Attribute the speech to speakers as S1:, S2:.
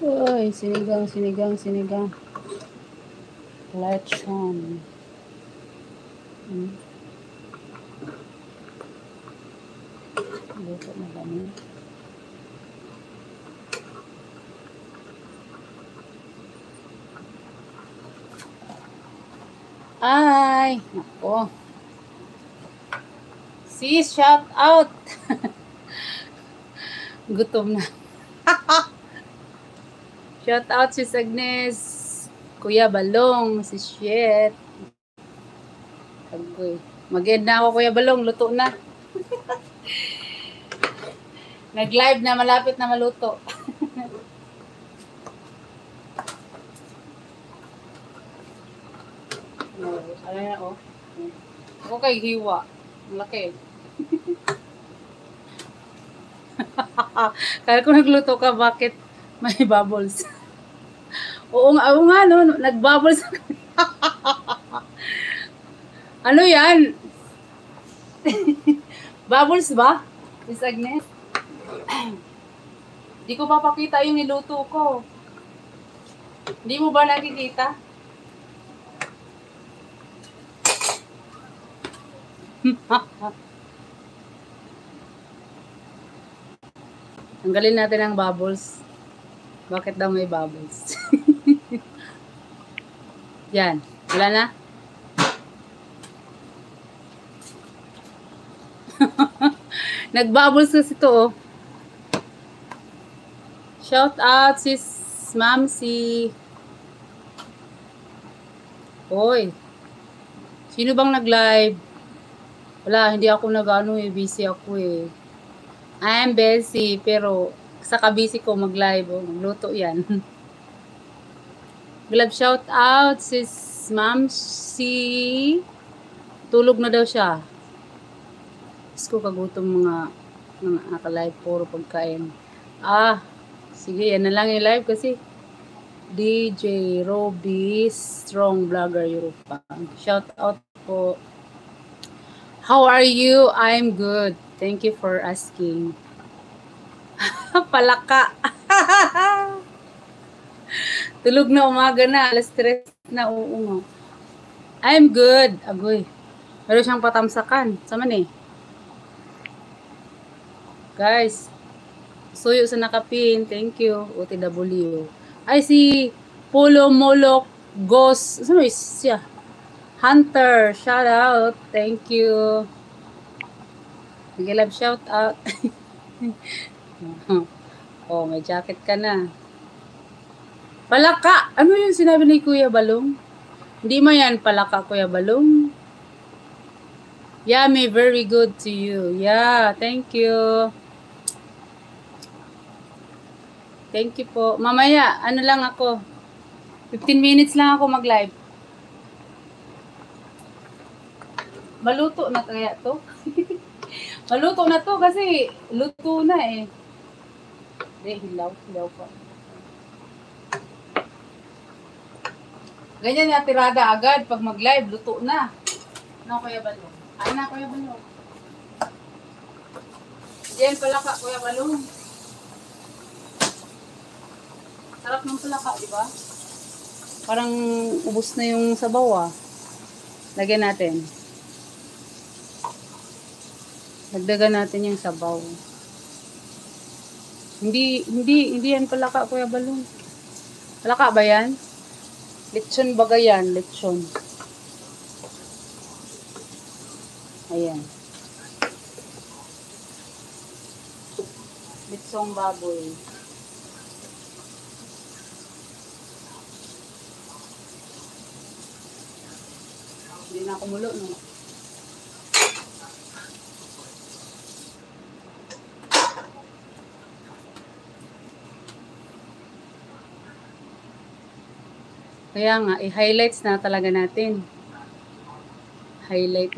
S1: Uy, sinigang. Lechon. Luto na kami. Ay, nako. Sis, shout out. Gutom na. Shout out si Agnes, Kuya Balong, si Shit. Mag-end na ako, Kuya Balong, luto na. Nag-live na, malapit na maluto. Ano na, oh. Ako kay hiwa. Malaki. Kaya kung nagluto ka, bakit may bubbles? Oo nga, no, nag-bubbles. Ano yan? Bubbles ba? Miss Agnes? Di ko papakita yung niluto ko. Hindi mo ba nakikita? Tanggalin natin ang bubbles. Bakit daw may bubbles? Yan. Wala na? Nag-bubbles kasi ito, oh. Shout out sis Mamsi. Hoy. Sino bang nag-live? Wala, hindi ako nag-ano eh. Busy ako eh. I am busy, pero sa kabisi ko mag-live, oh. Magluto yan. Glove shout out sis Mamsi. Tulog na daw siya. Diyos ko, kagutom mga naka-live, puro pagkain. Sige, yan na lang yung live kasi DJ Roby Strong Vlogger Europa. Shout out po. How are you? I'm good. Thank you for asking. Palaka. Tulog na, umaga na. Alas 3 na, oo. I'm good. Agoy. Meron siyang patamsakan. Sama ni. Guys, suyo sa nakapin. Thank you. OTW. Ay, si Polo Molok Ghost. Ano siya? Hunter. Shout out. Thank you. Nag-love shout out. Oh, may jacket ka na. Palaka. Ano yung sinabi ni Kuya Balong? Hindi mo yan palaka, Kuya Balong. Yummy, very good to you. Yeah, thank you. Thank you po. Mamaya, ano lang ako. 15 minutes lang ako mag-live. Maluto na kaya to? Maluto na to kasi luto na eh. Hindi, hilaw pa. Ganyan na tirada agad pag mag-live, luto na. Ano, Kuya Balong? Ay na, Kuya Balong. Yan pala ka, Kuya Balong. Sarap ng palaka, di ba? Parang ubos na yung sabaw, ah. Lagyan natin. Dagdagan natin yung sabaw. Hindi yan palaka, Kuya Balong. Palaka ba yan? Lechon baga yan, lechon. Ayan. Lechong baboy. Hindi na kumulo, no? Kaya nga, i-highlights na talaga natin. Highlight na.